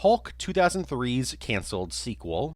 Hulk 2003's canceled sequel.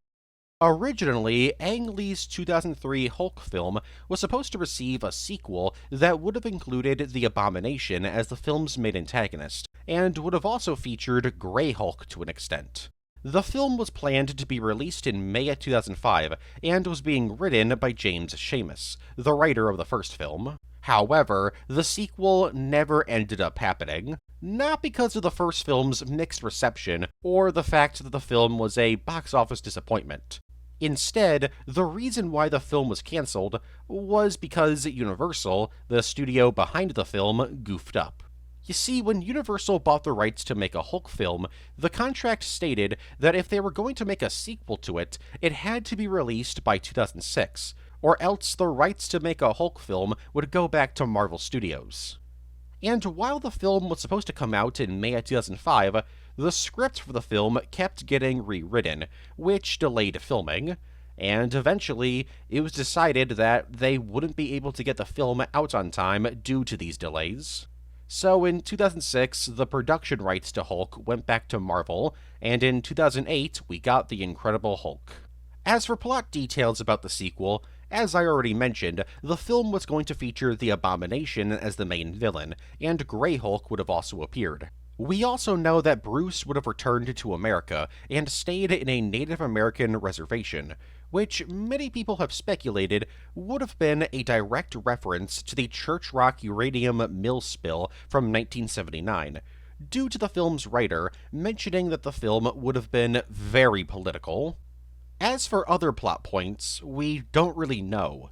Originally, Ang Lee's 2003 Hulk film was supposed to receive a sequel that would have included the Abomination as the film's main antagonist, and would have also featured Grey Hulk to an extent. The film was planned to be released in May of 2005, and was being written by James Schamus, the writer of the first film. However, the sequel never ended up happening, not because of the first film's mixed reception, or the fact that the film was a box office disappointment. Instead, the reason why the film was cancelled was because Universal, the studio behind the film, goofed up. You see, when Universal bought the rights to make a Hulk film, the contract stated that if they were going to make a sequel to it, it had to be released by 2006, or else the rights to make a Hulk film would go back to Marvel Studios. And while the film was supposed to come out in May of 2005, the script for the film kept getting rewritten, which delayed filming, and eventually it was decided that they wouldn't be able to get the film out on time due to these delays. So in 2006, the production rights to Hulk went back to Marvel, and in 2008, we got The Incredible Hulk. As for plot details about the sequel, as I already mentioned, the film was going to feature the Abomination as the main villain, and Grey Hulk would have also appeared. We also know that Bruce would have returned to America and stayed in a Native American reservation, which many people have speculated would have been a direct reference to the Church Rock uranium mill spill from 1979, due to the film's writer mentioning that the film would have been very political. As for other plot points, we don't really know.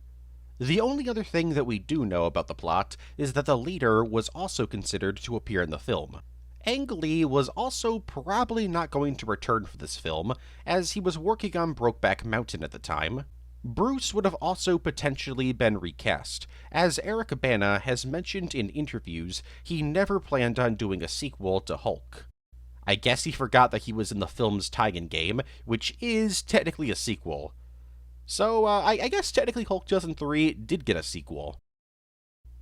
The only other thing that we do know about the plot is that the leader was also considered to appear in the film. Ang Lee was also probably not going to return for this film, as he was working on Brokeback Mountain at the time. Bruce would have also potentially been recast, as Eric Bana has mentioned in interviews he never planned on doing a sequel to Hulk. I guess he forgot that he was in the film's tie-in game, which is technically a sequel. So, I guess technically Hulk 2003 did get a sequel.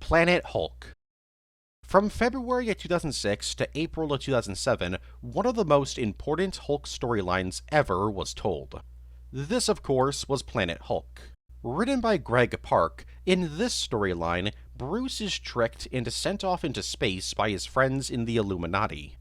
Planet Hulk. From February of 2006 to April of 2007, one of the most important Hulk storylines ever was told. This, of course, was Planet Hulk. Written by Greg Park, in this storyline, Bruce is tricked and sent off into space by his friends in the Illuminati.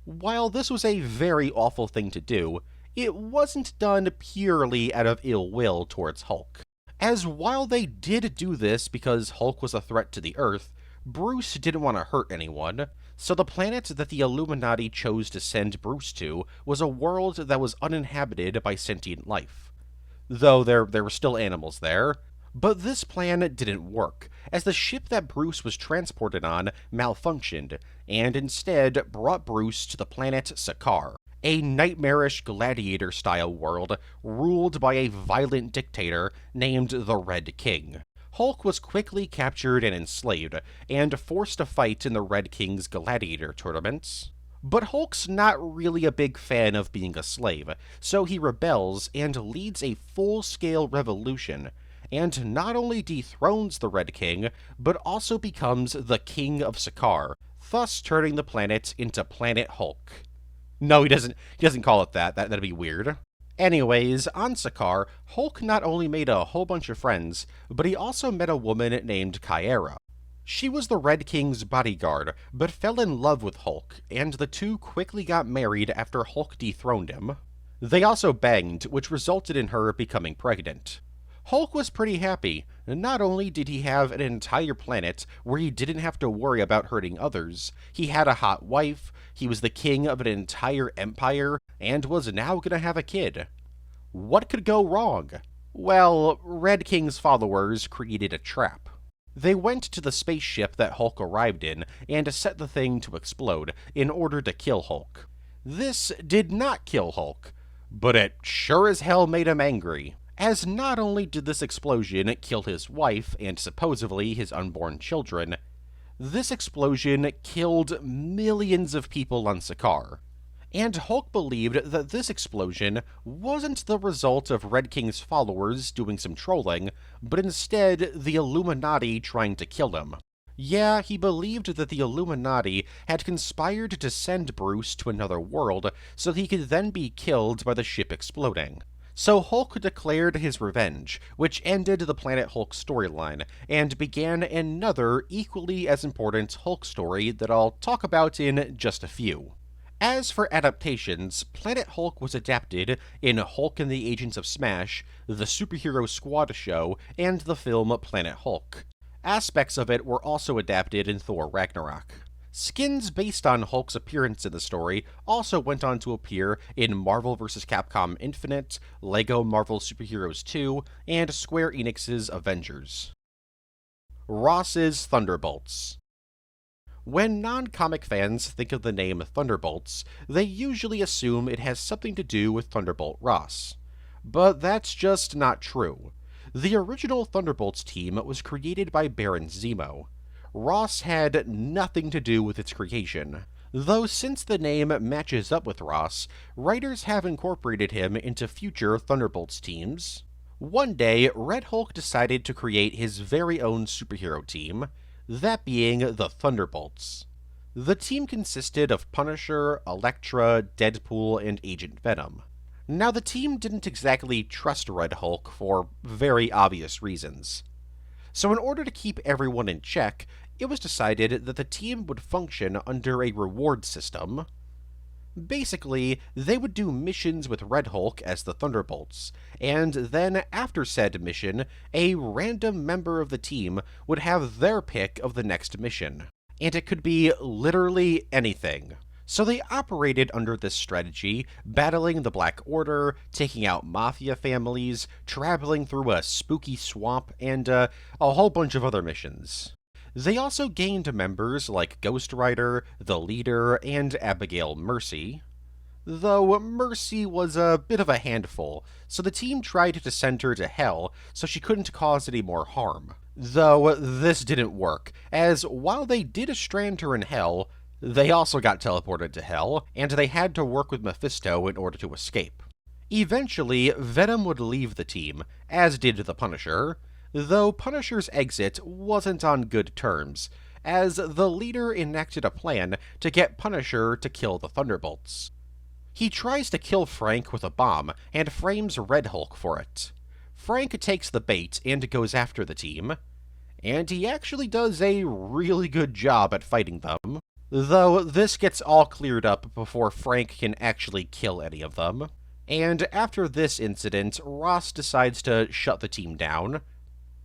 While this was a very awful thing to do, it wasn't done purely out of ill will towards Hulk. As while they did do this because Hulk was a threat to the Earth, Bruce didn't want to hurt anyone, so the planet that the Illuminati chose to send Bruce to was a world that was uninhabited by sentient life. Though there were still animals there. But this plan didn't work, as the ship that Bruce was transported on malfunctioned, and instead brought Bruce to the planet Sakaar, a nightmarish gladiator-style world ruled by a violent dictator named the Red King. Hulk was quickly captured and enslaved, and forced to fight in the Red King's gladiator tournaments. But Hulk's not really a big fan of being a slave, so he rebels and leads a full-scale revolution, and not only dethrones the Red King, but also becomes the King of Sakaar, thus turning the planet into Planet Hulk. No, he doesn't call it that. That'd be weird. Anyways, on Sakaar, Hulk not only made a whole bunch of friends, but he also met a woman named Kyra. She was the Red King's bodyguard, but fell in love with Hulk, and the two quickly got married after Hulk dethroned him. They also banged, which resulted in her becoming pregnant. Hulk was pretty happy. Not only did he have an entire planet where he didn't have to worry about hurting others, he had a hot wife, he was the king of an entire empire, and was now gonna have a kid. What could go wrong? Well, Red King's followers created a trap. They went to the spaceship that Hulk arrived in and set the thing to explode in order to kill Hulk. This did not kill Hulk, but it sure as hell made him angry, as not only did this explosion kill his wife and supposedly his unborn children, this explosion killed millions of people on Sakaar. And Hulk believed that this explosion wasn't the result of Red King's followers doing some trolling, but instead the Illuminati trying to kill him. Yeah, he believed that the Illuminati had conspired to send Bruce to another world so he could then be killed by the ship exploding. So Hulk declared his revenge, which ended the Planet Hulk storyline, and began another equally as important Hulk story that I'll talk about in just a few. As for adaptations, Planet Hulk was adapted in Hulk and the Agents of Smash, the Superhero Squad show, and the film Planet Hulk. Aspects of it were also adapted in Thor Ragnarok. Skins based on Hulk's appearance in the story also went on to appear in Marvel vs. Capcom Infinite, LEGO Marvel Superheroes 2, and Square Enix's Avengers. Ross's Thunderbolts. When non-comic fans think of the name Thunderbolts, they usually assume it has something to do with Thunderbolt Ross. But that's just not true. The original Thunderbolts team was created by Baron Zemo. Ross had nothing to do with its creation, though since the name matches up with Ross, writers have incorporated him into future Thunderbolts teams. One day, Red Hulk decided to create his very own superhero team, that being the Thunderbolts. The team consisted of Punisher, Elektra, Deadpool, and Agent Venom. Now, the team didn't exactly trust Red Hulk for very obvious reasons. So in order to keep everyone in check, it was decided that the team would function under a reward system. Basically, they would do missions with Red Hulk as the Thunderbolts, and then after said mission, a random member of the team would have their pick of the next mission. And it could be literally anything. So they operated under this strategy, battling the Black Order, taking out mafia families, traveling through a spooky swamp, and a whole bunch of other missions. They also gained members like Ghost Rider, the Leader, and Abigail Mercy. Though Mercy was a bit of a handful, so the team tried to send her to Hell so she couldn't cause any more harm. Though this didn't work, as while they did strand her in Hell, they also got teleported to Hell, and they had to work with Mephisto in order to escape. Eventually, Venom would leave the team, as did the Punisher, though Punisher's exit wasn't on good terms, as the Leader enacted a plan to get Punisher to kill the Thunderbolts. He tries to kill Frank with a bomb, and frames Red Hulk for it. Frank takes the bait and goes after the team, and he actually does a really good job at fighting them, though this gets all cleared up before Frank can actually kill any of them. And after this incident, Ross decides to shut the team down.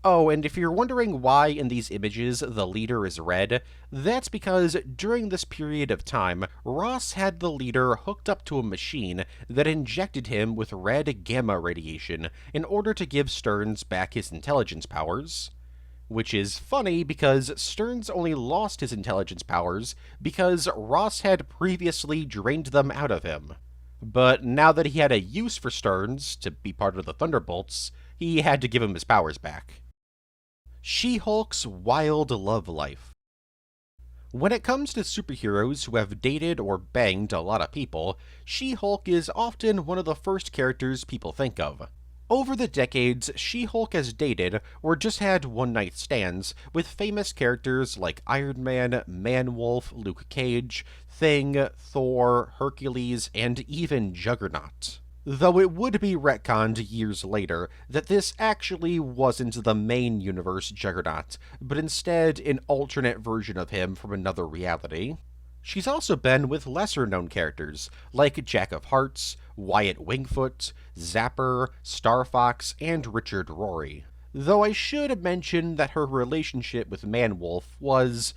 Oh, and if you're wondering why in these images the Leader is red, that's because during this period of time, Ross had the Leader hooked up to a machine that injected him with red gamma radiation in order to give Stearns back his intelligence powers. Which is funny because Stearns only lost his intelligence powers because Ross had previously drained them out of him. But now that he had a use for Stearns to be part of the Thunderbolts, he had to give him his powers back. She-Hulk's wild love life. When it comes to superheroes who have dated or banged a lot of people, She-Hulk is often one of the first characters people think of. Over the decades, She-Hulk has dated or just had one-night stands with famous characters like Iron Man, Man-Wolf, Luke Cage, Thing, Thor, Hercules, and even Juggernaut. Though it would be retconned years later that this actually wasn't the main universe Juggernaut, but instead an alternate version of him from another reality. She's also been with lesser-known characters, like Jack of Hearts, Wyatt Wingfoot, Zapper, Star Fox, and Richard Rory. Though I should mention that her relationship with Man-Wolf was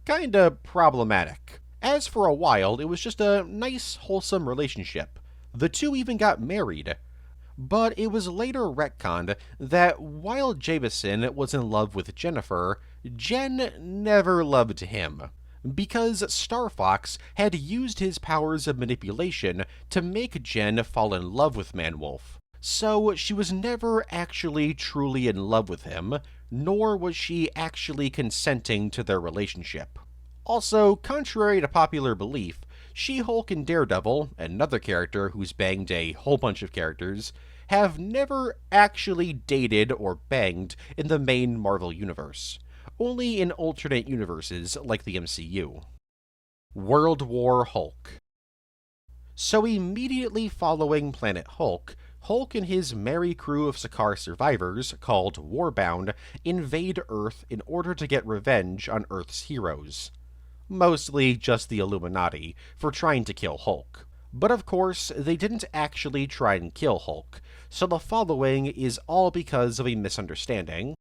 kinda problematic. As for a while, it was just a nice, wholesome relationship. The two even got married. But it was later retconned that while Jameson was in love with Jennifer, Jen never loved him, because Star Fox had used his powers of manipulation to make Jen fall in love with Man-Wolf. So she was never actually truly in love with him, nor was she actually consenting to their relationship. Also, contrary to popular belief, She-Hulk and Daredevil, another character who's banged a whole bunch of characters, have never actually dated or banged in the main Marvel universe. only in alternate universes like the MCU. World War Hulk. So immediately following Planet Hulk, Hulk and his merry crew of Sakaar survivors, called Warbound, invade Earth in order to get revenge on Earth's heroes. Mostly just the Illuminati, for trying to kill Hulk. But of course, they didn't actually try and kill Hulk, so the following is all because of a misunderstanding.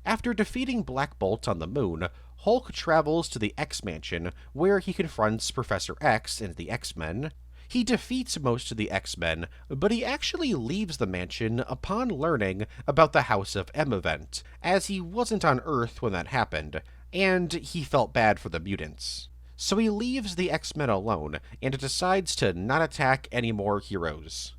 After defeating Black Bolt on the moon, Hulk travels to the X-Mansion, where he confronts Professor X and the X-Men. He defeats most of the X-Men, but he actually leaves the mansion upon learning about the House of M event, as he wasn't on Earth when that happened, and he felt bad for the mutants. So he leaves the X-Men alone, and decides to not attack any more heroes.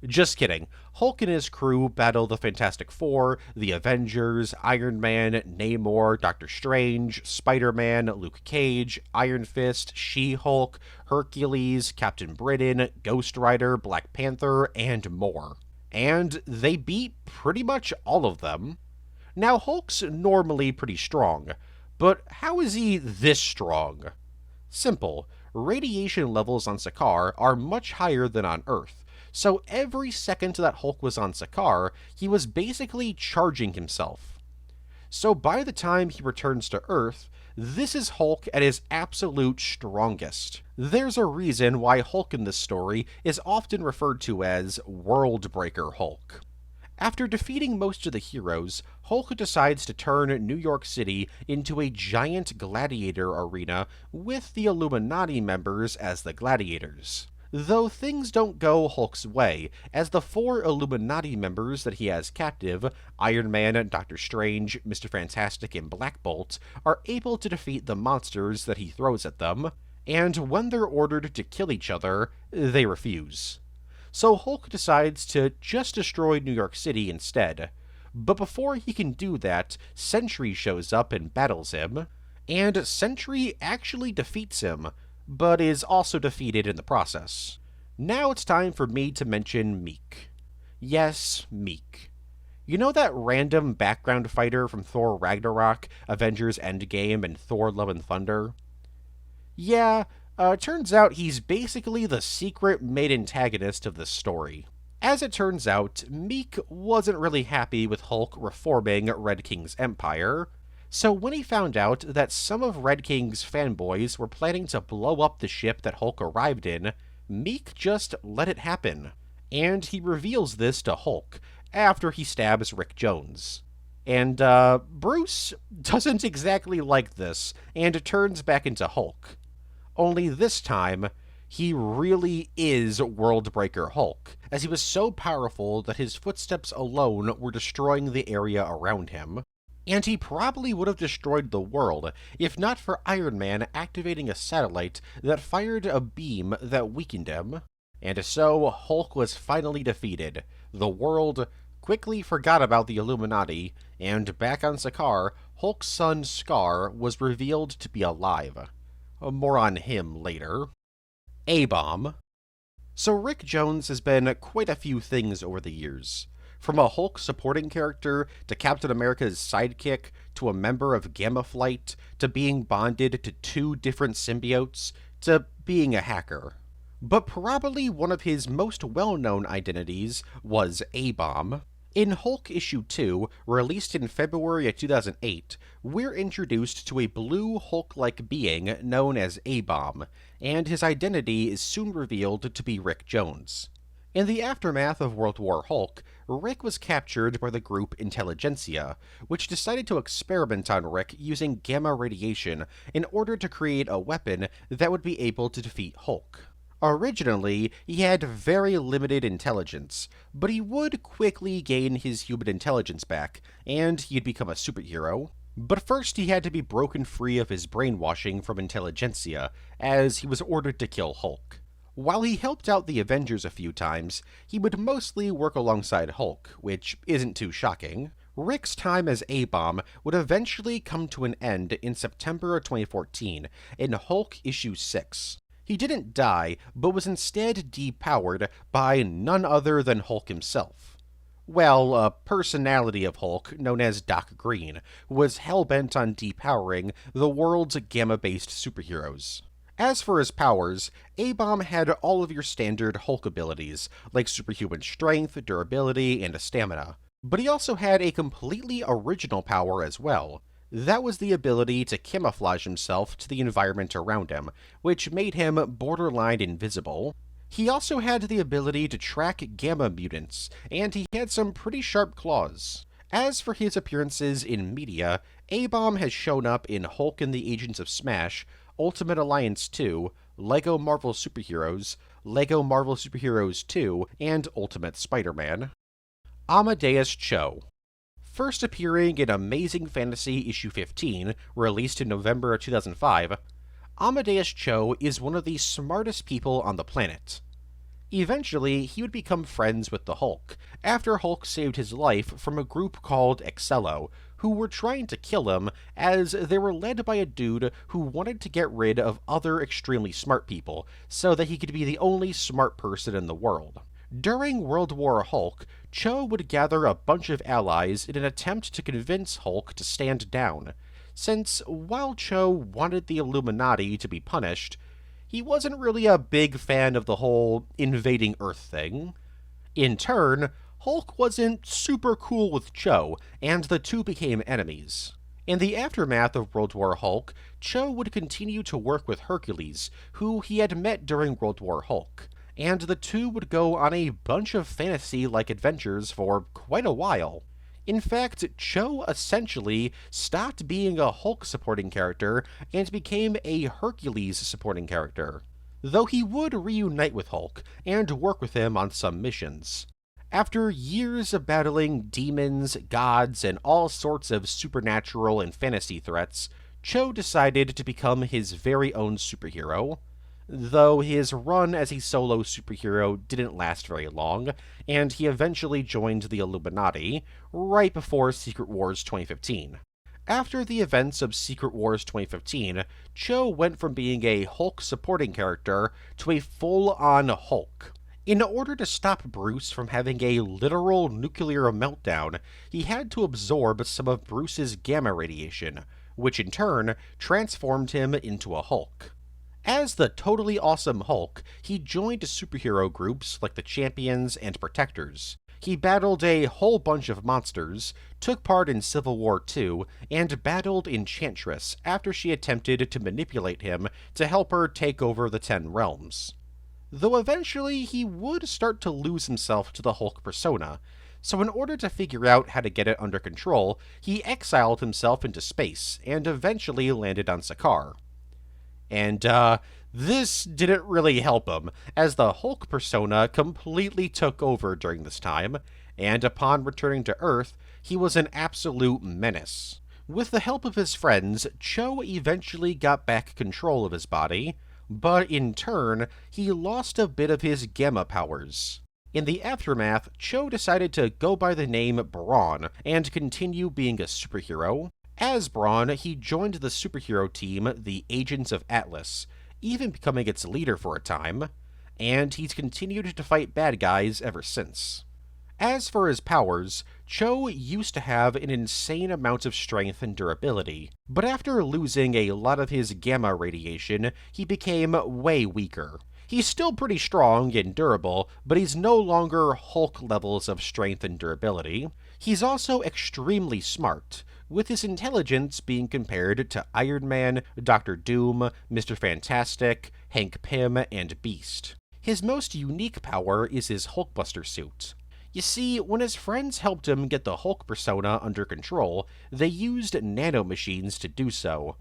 Just kidding. Hulk and his crew battle the Fantastic Four, the Avengers, Iron Man, Namor, Doctor Strange, Spider-Man, Luke Cage, Iron Fist, She-Hulk, Hercules, Captain Britain, Ghost Rider, Black Panther, and more. And they beat pretty much all of them. Now, Hulk's normally pretty strong, but how is he this strong? Simple. Radiation levels on Sakaar are much higher than on Earth, so every second that Hulk was on Sakaar, he was basically charging himself. So by the time he returns to Earth, this is Hulk at his absolute strongest. There's a reason why Hulk in this story is often referred to as Worldbreaker Hulk. After defeating most of the heroes, Hulk decides to turn New York City into a giant gladiator arena with the Illuminati members as the gladiators. Though things don't go Hulk's way, as the 4 Illuminati members that he has captive, Iron Man, Doctor Strange, Mr. Fantastic, and Black Bolt, are able to defeat the monsters that he throws at them, and when they're ordered to kill each other, they refuse. So Hulk decides to just destroy New York City instead. But before he can do that, Sentry shows up and battles him, and Sentry actually defeats him, but is also defeated in the process. Now it's time for me to mention Meek. Yes, Meek. You know that random background fighter from Thor Ragnarok, Avengers Endgame, and Thor Love and Thunder? Yeah, turns out he's basically the secret main antagonist of this story. As it turns out, Meek wasn't really happy with Hulk reforming Red King's empire, so when he found out that some of Red King's fanboys were planning to blow up the ship that Hulk arrived in, Meek just let it happen. And he reveals this to Hulk, after he stabs Rick Jones. And, Bruce doesn't exactly like this, and turns back into Hulk. Only this time, he really is Worldbreaker Hulk, as he was so powerful that his footsteps alone were destroying the area around him. And he probably would have destroyed the world if not for Iron Man activating a satellite that fired a beam that weakened him. And so Hulk was finally defeated. The world quickly forgot about the Illuminati, and back on Sakaar, Hulk's son Scar was revealed to be alive. More on him later. A-Bomb. So Rick Jones has been quite a few things over the years. From a Hulk supporting character, to Captain America's sidekick, to a member of Gamma Flight, to being bonded to 2 different symbiotes, to being a hacker. But probably one of his most well-known identities was A-Bomb. In Hulk issue 2, released in February of 2008, we're introduced to a blue Hulk-like being known as A-Bomb, and his identity is soon revealed to be Rick Jones. In the aftermath of World War Hulk, Rick was captured by the group Intelligentsia, which decided to experiment on Rick using gamma radiation in order to create a weapon that would be able to defeat Hulk. Originally, he had very limited intelligence, but he would quickly gain his human intelligence back, and he'd become a superhero. But first he had to be broken free of his brainwashing from Intelligentsia, as he was ordered to kill Hulk. While he helped out the Avengers a few times, he would mostly work alongside Hulk, which isn't too shocking. Rick's time as A-Bomb would eventually come to an end in September of 2014, in Hulk issue 6. He didn't die, but was instead depowered by none other than Hulk himself. Well, a personality of Hulk, known as Doc Green, was hell-bent on depowering the world's gamma-based superheroes. As for his powers, A-Bomb had all of your standard Hulk abilities, like superhuman strength, durability, and stamina. But he also had a completely original power as well. That was the ability to camouflage himself to the environment around him, which made him borderline invisible. He also had the ability to track gamma mutants, and he had some pretty sharp claws. As for his appearances in media, A-Bomb has shown up in Hulk and the Agents of Smash, Ultimate Alliance 2, LEGO Marvel Superheroes, LEGO Marvel Superheroes 2, and Ultimate Spider-Man. Amadeus Cho. First appearing in Amazing Fantasy issue 15, released in November 2005, Amadeus Cho is one of the smartest people on the planet. Eventually, he would become friends with the Hulk, after Hulk saved his life from a group called Excello, who were trying to kill him as they were led by a dude who wanted to get rid of other extremely smart people, so that he could be the only smart person in the world. During World War Hulk, Cho would gather a bunch of allies in an attempt to convince Hulk to stand down, since while Cho wanted the Illuminati to be punished, he wasn't really a big fan of the whole invading Earth thing. In turn, Hulk wasn't super cool with Cho, and the two became enemies. In the aftermath of World War Hulk, Cho would continue to work with Hercules, who he had met during World War Hulk, and the two would go on a bunch of fantasy-like adventures for quite a while. In fact, Cho essentially stopped being a Hulk supporting character and became a Hercules supporting character, though he would reunite with Hulk and work with him on some missions. After years of battling demons, gods, and all sorts of supernatural and fantasy threats, Cho decided to become his very own superhero, though his run as a solo superhero didn't last very long, and he eventually joined the Illuminati right before Secret Wars 2015. After the events of Secret Wars 2015, Cho went from being a Hulk supporting character to a full-on Hulk. In order to stop Bruce from having a literal nuclear meltdown, he had to absorb some of Bruce's gamma radiation, which in turn transformed him into a Hulk. As the totally awesome Hulk, he joined superhero groups like the Champions and Protectors. He battled a whole bunch of monsters, took part in Civil War II, and battled Enchantress after she attempted to manipulate him to help her take over the Ten Realms. Though eventually he would start to lose himself to the Hulk persona, so in order to figure out how to get it under control, he exiled himself into space and eventually landed on Sakaar. And, this didn't really help him, as the Hulk persona completely took over during this time, and upon returning to Earth, he was an absolute menace. With the help of his friends, Cho eventually got back control of his body, but in turn, he lost a bit of his gamma powers. In the aftermath, Cho decided to go by the name Brawn and continue being a superhero. As Brawn, he joined the superhero team, the Agents of Atlas, even becoming its leader for a time, and he's continued to fight bad guys ever since. As for his powers, Cho used to have an insane amount of strength and durability, but after losing a lot of his gamma radiation, he became way weaker. He's still pretty strong and durable, but he's no longer Hulk levels of strength and durability. He's also extremely smart, with his intelligence being compared to Iron Man, Dr. Doom, Mr. Fantastic, Hank Pym, and Beast. His most unique power is his Hulkbuster suit. You see, when his friends helped him get the Hulk persona under control, they used nanomachines to do so.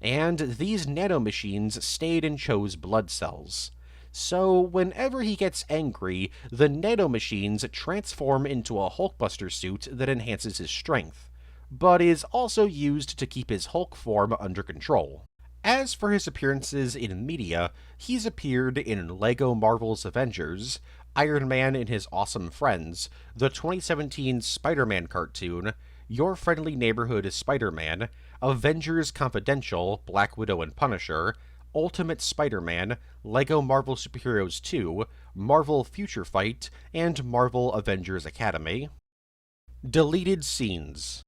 And these nanomachines stayed in Cho's blood cells. So whenever he gets angry, the nanomachines transform into a Hulkbuster suit that enhances his strength, but is also used to keep his Hulk form under control. As for his appearances in media, he's appeared in LEGO Marvel's Avengers, Iron Man and His Awesome Friends, the 2017 Spider-Man cartoon, Your Friendly Neighborhood Spider-Man, Avengers Confidential, Black Widow and Punisher, Ultimate Spider-Man, LEGO Marvel Superheroes 2, Marvel Future Fight, and Marvel Avengers Academy. Deleted scenes.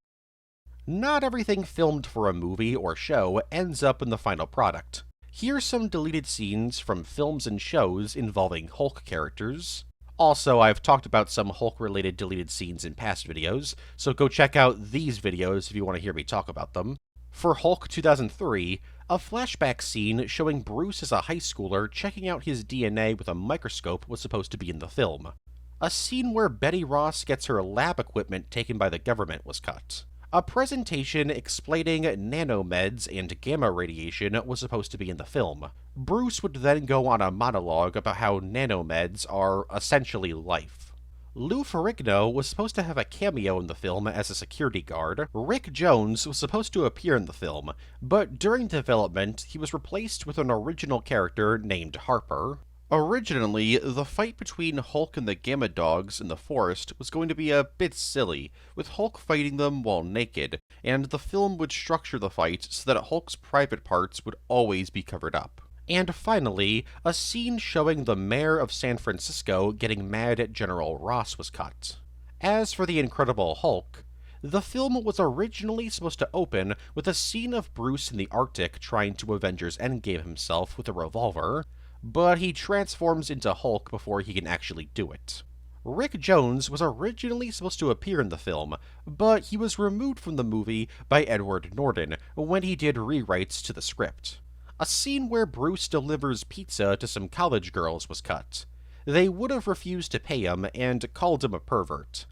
Not everything filmed for a movie or show ends up in the final product. Here's some deleted scenes from films and shows involving Hulk characters. Also, I've talked about some Hulk-related deleted scenes in past videos, so go check out these videos if you want to hear me talk about them. For Hulk 2003, a flashback scene showing Bruce as a high schooler checking out his DNA with a microscope was supposed to be in the film. A scene where Betty Ross gets her lab equipment taken by the government was cut. A presentation explaining nanomeds and gamma radiation was supposed to be in the film. Bruce would then go on a monologue about how nanomeds are essentially life. Lou Ferrigno was supposed to have a cameo in the film as a security guard. Rick Jones was supposed to appear in the film, but during development, he was replaced with an original character named Harper. Originally, the fight between Hulk and the Gamma Dogs in the forest was going to be a bit silly, with Hulk fighting them while naked, and the film would structure the fight so that Hulk's private parts would always be covered up. And finally, a scene showing the mayor of San Francisco getting mad at General Ross was cut. As for the Incredible Hulk, the film was originally supposed to open with a scene of Bruce in the Arctic trying to Avengers Endgame himself with a revolver, but he transforms into Hulk before he can actually do it. Rick Jones was originally supposed to appear in the film, but he was removed from the movie by Edward Norton when he did rewrites to the script. A scene where Bruce delivers pizza to some college girls was cut. They would have refused to pay him and called him a pervert.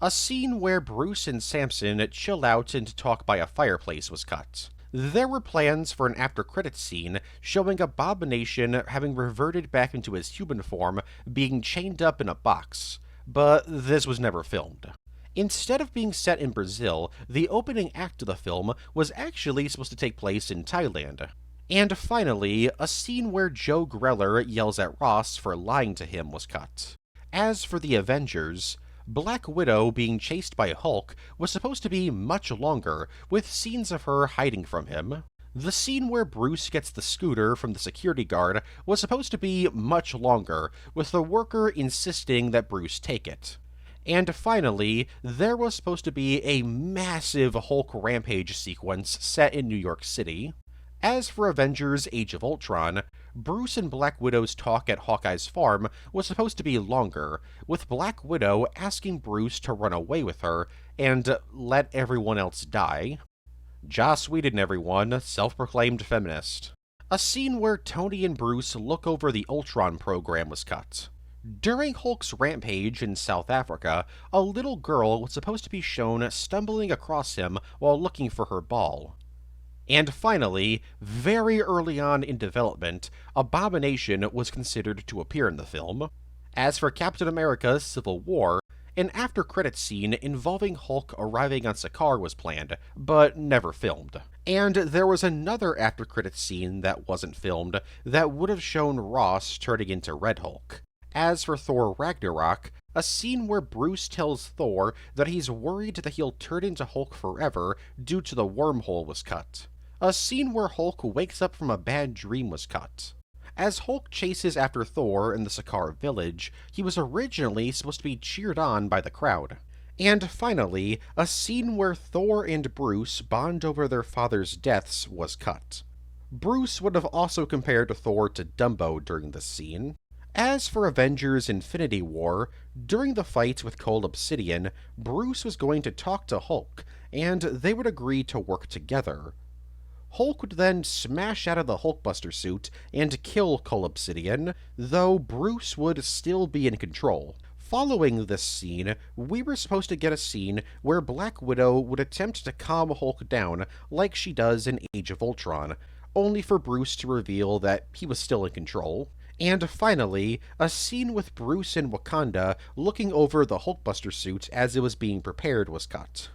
A scene where Bruce and Samson chill out and talk by a fireplace was cut. There were plans for an after-credits scene showing Abomination having reverted back into his human form, being chained up in a box, but this was never filmed. Instead of being set in Brazil, the opening act of the film was actually supposed to take place in Thailand. And finally, a scene where Joe Greller yells at Ross for lying to him was cut. As for the Avengers, Black Widow being chased by Hulk was supposed to be much longer, with scenes of her hiding from him. The scene where Bruce gets the scooter from the security guard was supposed to be much longer, with the worker insisting that Bruce take it. And finally, there was supposed to be a massive Hulk rampage sequence set in New York City. As for Avengers Age of Ultron, Bruce and Black Widow's talk at Hawkeye's farm was supposed to be longer, with Black Widow asking Bruce to run away with her and let everyone else die. Joss Whedon, everyone, self-proclaimed feminist. A scene where Tony and Bruce look over the Ultron program was cut. During Hulk's rampage in South Africa, a little girl was supposed to be shown stumbling across him while looking for her ball. And finally, very early on in development, Abomination was considered to appear in the film. As for Captain America: Civil War, an after-credits scene involving Hulk arriving on Sakaar was planned, but never filmed. And there was another after-credits scene that wasn't filmed that would have shown Ross turning into Red Hulk. As for Thor Ragnarok, a scene where Bruce tells Thor that he's worried that he'll turn into Hulk forever due to the wormhole was cut. A scene where Hulk wakes up from a bad dream was cut. As Hulk chases after Thor in the Sakaar village, he was originally supposed to be cheered on by the crowd. And finally, a scene where Thor and Bruce bond over their father's deaths was cut. Bruce would have also compared Thor to Dumbo during this scene. As for Avengers Infinity War, during the fight with Cole Obsidian, Bruce was going to talk to Hulk, and they would agree to work together. Hulk would then smash out of the Hulkbuster suit and kill Cole Obsidian, though Bruce would still be in control. Following this scene, we were supposed to get a scene where Black Widow would attempt to calm Hulk down like she does in Age of Ultron, only for Bruce to reveal that he was still in control. And finally, a scene with Bruce in Wakanda looking over the Hulkbuster suit as it was being prepared was cut.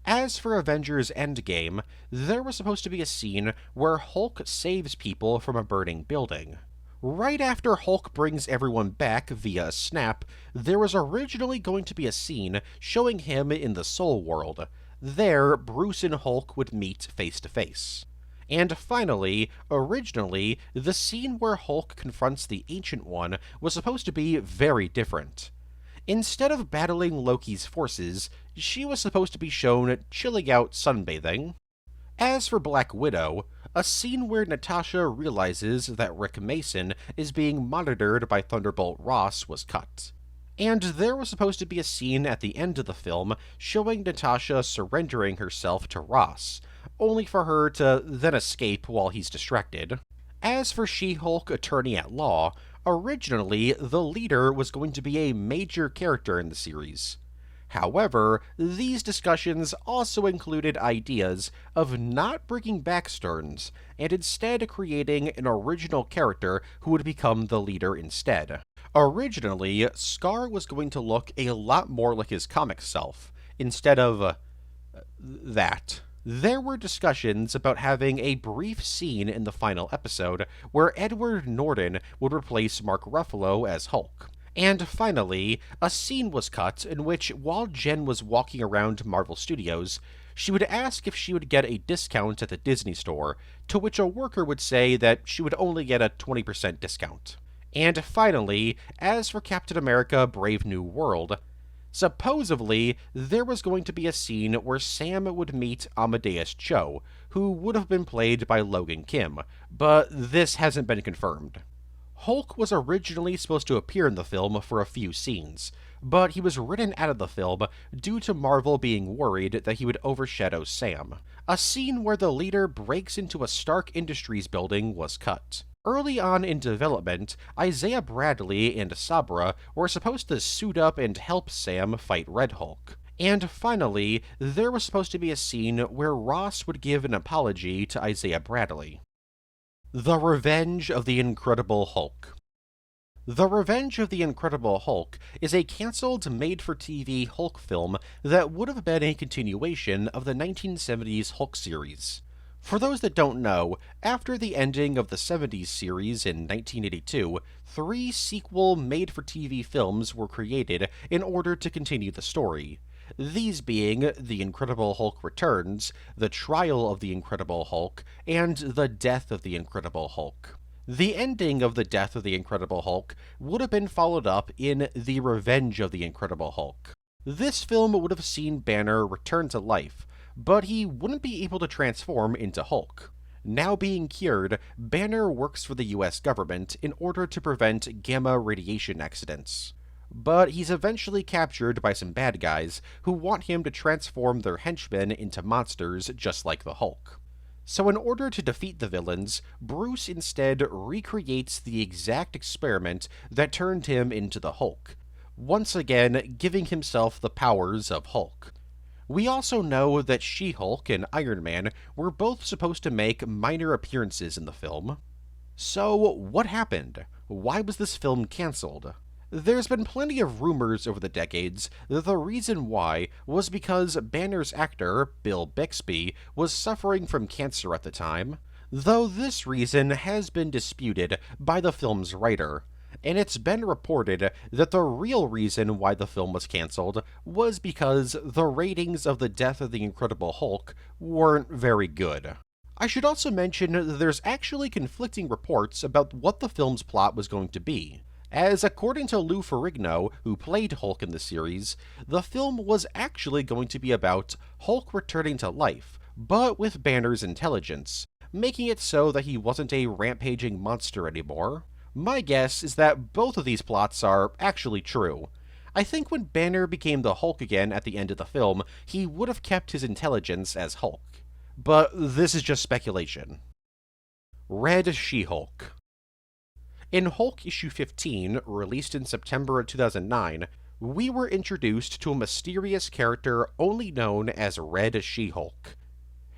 As for Avengers Endgame, there was supposed to be a scene where Hulk saves people from a burning building. Right after Hulk brings everyone back via a snap, there was originally going to be a scene showing him in the Soul World. There, Bruce and Hulk would meet face to face. And finally, originally, the scene where Hulk confronts the Ancient One was supposed to be very different. Instead of battling Loki's forces, she was supposed to be shown chilling out sunbathing. As for Black Widow, a scene where Natasha realizes that Rick Mason is being monitored by Thunderbolt Ross was cut. And there was supposed to be a scene at the end of the film showing Natasha surrendering herself to Ross, only for her to then escape while he's distracted. As for She-Hulk Attorney at Law, originally the leader was going to be a major character in the series. However, these discussions also included ideas of not bringing back Stearns, and instead creating an original character who would become the leader instead. Originally, Scar was going to look a lot more like his comic self, instead of that. There were discussions about having a brief scene in the final episode where Edward Norton would replace Mark Ruffalo as Hulk. And finally, a scene was cut in which, while Jen was walking around Marvel Studios, she would ask if she would get a discount at the Disney store, to which a worker would say that she would only get a 20% discount. And finally, as for Captain America Brave New World, supposedly there was going to be a scene where Sam would meet Amadeus Cho, who would have been played by Logan Kim, but this hasn't been confirmed. Hulk was originally supposed to appear in the film for a few scenes, but he was written out of the film due to Marvel being worried that he would overshadow Sam. A scene where the leader breaks into a Stark Industries building was cut. Early on in development, Isaiah Bradley and Sabra were supposed to suit up and help Sam fight Red Hulk. And finally, there was supposed to be a scene where Ross would give an apology to Isaiah Bradley. The Revenge of the Incredible Hulk. The Revenge of the Incredible Hulk is a cancelled made-for-TV Hulk film that would have been a continuation of the 1970s Hulk series. For those that don't know, after the ending of the 70s series in 1982, 3 sequel made-for-TV films were created in order to continue the story. These being The Incredible Hulk Returns, The Trial of the Incredible Hulk, and The Death of the Incredible Hulk. The ending of The Death of the Incredible Hulk would have been followed up in The Revenge of the Incredible Hulk. This film would have seen Banner return to life, but he wouldn't be able to transform into Hulk. Now being cured, Banner works for the US government in order to prevent gamma radiation accidents. But he's eventually captured by some bad guys who want him to transform their henchmen into monsters just like the Hulk. So in order to defeat the villains, Bruce instead recreates the exact experiment that turned him into the Hulk, once again giving himself the powers of Hulk. We also know that She-Hulk and Iron Man were both supposed to make minor appearances in the film. So what happened? Why was this film cancelled? There's been plenty of rumors over the decades that the reason why was because Banner's actor, Bill Bixby, was suffering from cancer at the time, though this reason has been disputed by the film's writer, and it's been reported that the real reason why the film was cancelled was because the ratings of The Death of the Incredible Hulk weren't very good. I should also mention that there's actually conflicting reports about what the film's plot was going to be, as according to Lou Ferrigno, who played Hulk in the series, the film was actually going to be about Hulk returning to life, but with Banner's intelligence, making it so that he wasn't a rampaging monster anymore. My guess is that both of these plots are actually true. I think when Banner became the Hulk again at the end of the film, he would have kept his intelligence as Hulk. But this is just speculation. Red She-Hulk. In Hulk issue 15, released in September of 2009, we were introduced to a mysterious character only known as Red She-Hulk.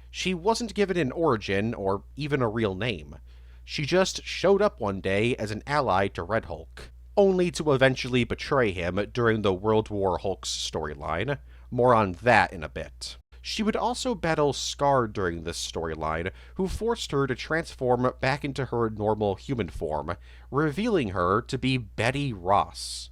She wasn't given an origin or even a real name. She just showed up one day as an ally to Red Hulk, only to eventually betray him during the World War Hulk's storyline. More on that in a bit. She would also battle Scar during this storyline, who forced her to transform back into her normal human form, revealing her to be Betty Ross.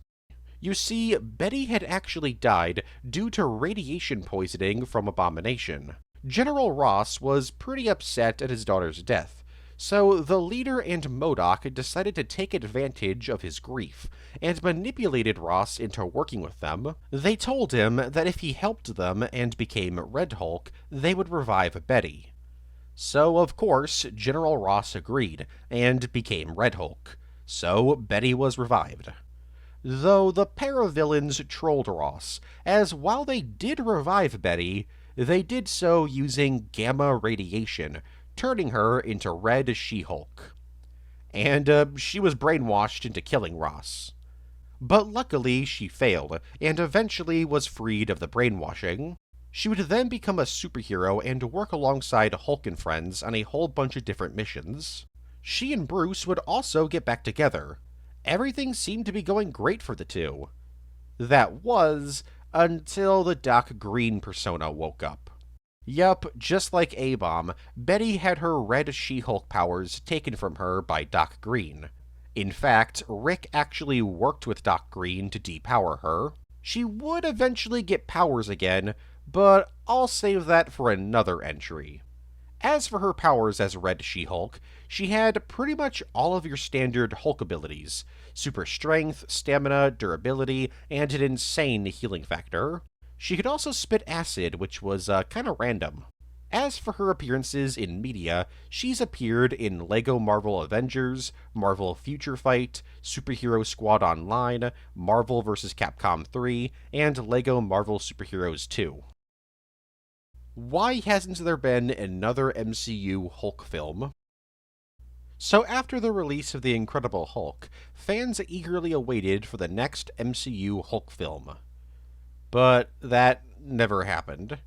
You see, Betty had actually died due to radiation poisoning from Abomination. General Ross was pretty upset at his daughter's death, So the leader and MODOK decided to take advantage of his grief and manipulated Ross into working with them. They told him that if he helped them and became Red Hulk, they would revive Betty. So, of course, General Ross agreed and became Red Hulk. So Betty was revived. Though the para-villains trolled Ross, as while they did revive Betty, they did so using gamma radiation, turning her into Red She-Hulk. And she was brainwashed into killing Ross. But luckily, she failed, and eventually was freed of the brainwashing. She would then become a superhero and work alongside Hulk and friends on a whole bunch of different missions. She and Bruce would also get back together. Everything seemed to be going great for the two. That was, until the Doc Green persona woke up. Yup, just like A-Bomb, Betty had her Red She-Hulk powers taken from her by Doc Green. In fact, Rick actually worked with Doc Green to depower her. She would eventually get powers again, but I'll save that for another entry. As for her powers as Red She-Hulk, she had pretty much all of your standard Hulk abilities: super strength, stamina, durability, and an insane healing factor. She could also spit acid, which was kinda random. As for her appearances in media, she's appeared in LEGO Marvel Avengers, Marvel Future Fight, Superhero Squad Online, Marvel vs. Capcom 3, and LEGO Marvel Superheroes 2. Why hasn't there been another MCU Hulk film? So after the release of The Incredible Hulk, fans eagerly awaited for the next MCU Hulk film. But that never happened.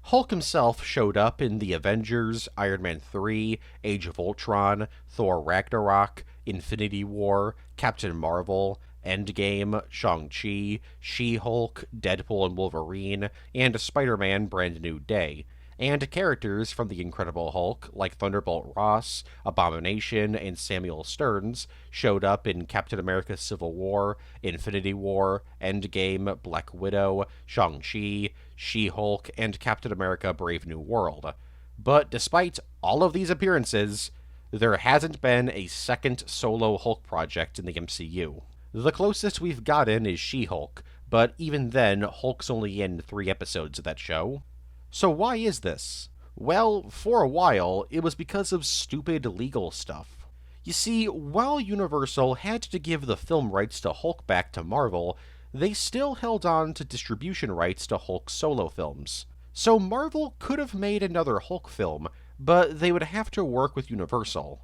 Hulk himself showed up in The Avengers, Iron Man 3, Age of Ultron, Thor Ragnarok, Infinity War, Captain Marvel, Endgame, Shang-Chi, She-Hulk, Deadpool and Wolverine, and Spider-Man Brand New Day, and characters from The Incredible Hulk, like Thunderbolt Ross, Abomination, and Samuel Stearns, showed up in Captain America Civil War, Infinity War, Endgame, Black Widow, Shang-Chi, She-Hulk, and Captain America Brave New World. But despite all of these appearances, there hasn't been a second solo Hulk project in the MCU. The closest we've gotten is She-Hulk, but even then, Hulk's only in 3 episodes of that show. So why is this? Well, for a while, it was because of stupid legal stuff. You see, while Universal had to give the film rights to Hulk back to Marvel, they still held on to distribution rights to Hulk solo films. So Marvel could have made another Hulk film, but they would have to work with Universal.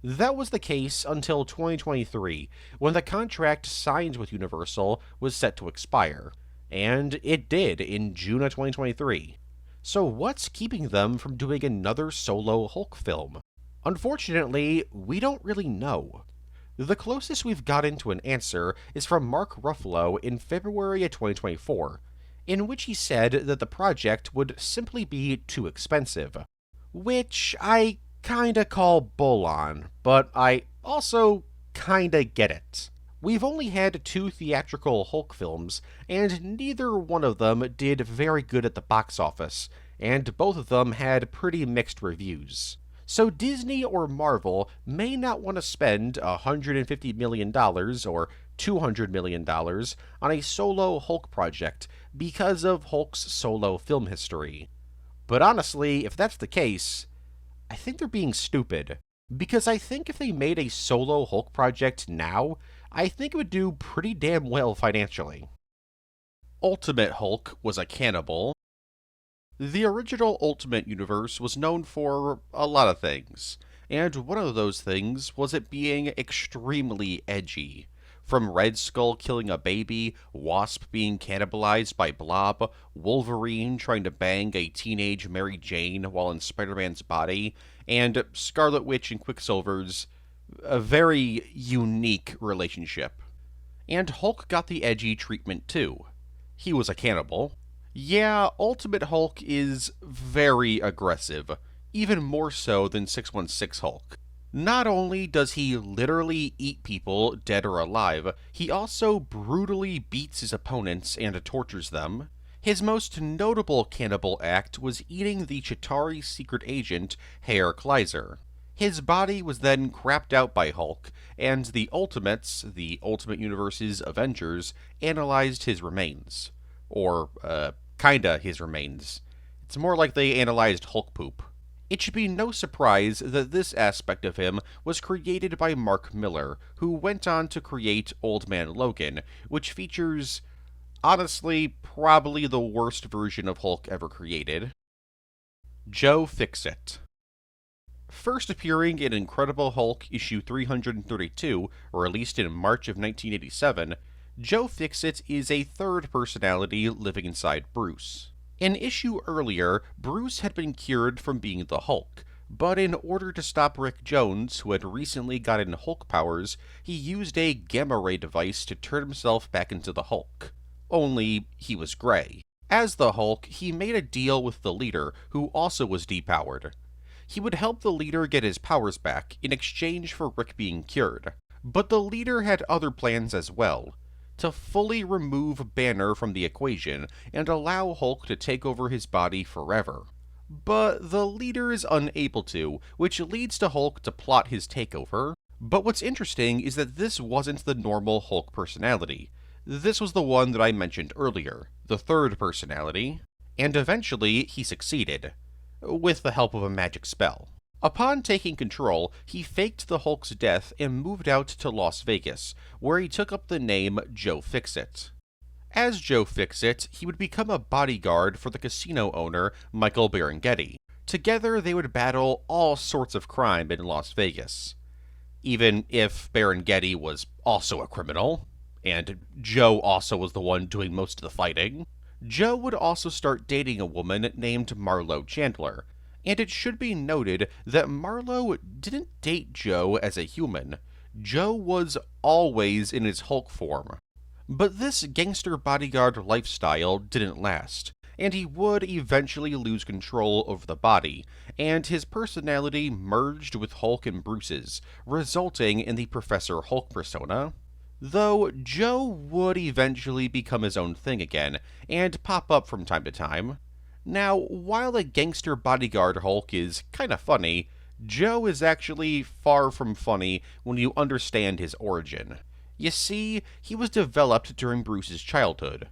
That was the case until 2023, when the contract signed with Universal was set to expire. And it did in June of 2023. So what's keeping them from doing another solo Hulk film? Unfortunately, we don't really know. The closest we've gotten to an answer is from Mark Ruffalo in February of 2024, in which he said that the project would simply be too expensive. Which I kinda call bull on, but I also kinda get it. We've only had 2 theatrical Hulk films, and neither one of them did very good at the box office, and both of them had pretty mixed reviews. So Disney or Marvel may not want to spend $150 million or $200 million on a solo Hulk project because of Hulk's solo film history. But honestly, if that's the case, I think they're being stupid. Because I think if they made a solo Hulk project now, I think it would do pretty damn well financially. Ultimate Hulk was a cannibal. The original Ultimate Universe was known for a lot of things, and one of those things was it being extremely edgy. From Red Skull killing a baby, Wasp being cannibalized by Blob, Wolverine trying to bang a teenage Mary Jane while in Spider-Man's body, and Scarlet Witch and Quicksilver's a very unique relationship. And Hulk got the edgy treatment too. He was a cannibal. Yeah, Ultimate Hulk is very aggressive, even more so than 616 Hulk. Not only does he literally eat people, dead or alive, he also brutally beats his opponents and tortures them. His most notable cannibal act was eating the Chitauri secret agent, Herr Kleiser. His body was then crapped out by Hulk, and the Ultimates, the Ultimate Universe's Avengers, analyzed his remains. Or, kinda his remains. It's more like they analyzed Hulk poop. It should be no surprise that this aspect of him was created by Mark Miller, who went on to create Old Man Logan, which features, honestly, probably the worst version of Hulk ever created. Joe Fixit. First appearing in Incredible Hulk issue 332, released in March of 1987, Joe Fixit is a third personality living inside Bruce. An issue earlier, Bruce had been cured from being the Hulk, but in order to stop Rick Jones, who had recently gotten Hulk powers, he used a gamma ray device to turn himself back into the Hulk. Only, he was gray. As the Hulk, he made a deal with the leader, who also was depowered. He would help the leader get his powers back in exchange for Rick being cured. But the leader had other plans as well. To fully remove Banner from the equation and allow Hulk to take over his body forever. But the leader is unable to, which leads to Hulk to plot his takeover. But what's interesting is that this wasn't the normal Hulk personality. This was the one that I mentioned earlier, the third personality. And eventually, he succeeded, with the help of a magic spell. Upon taking control, he faked the Hulk's death and moved out to Las Vegas, where he took up the name Joe Fixit. As Joe Fixit, he would become a bodyguard for the casino owner, Michael Berenghetti. Together, they would battle all sorts of crime in Las Vegas. Even if Berenghetti was also a criminal, and Joe also was the one doing most of the fighting, Joe would also start dating a woman named Marlo Chandler. And it should be noted that Marlo didn't date Joe as a human. Joe was always in his Hulk form. But this gangster bodyguard lifestyle didn't last, and he would eventually lose control over the body, and his personality merged with Hulk and Bruce's, resulting in the Professor Hulk persona. Though Joe would eventually become his own thing again, and pop up from time to time. Now, while a gangster bodyguard Hulk is kinda funny, Joe is actually far from funny when you understand his origin. You see, he was developed during Bruce's childhood.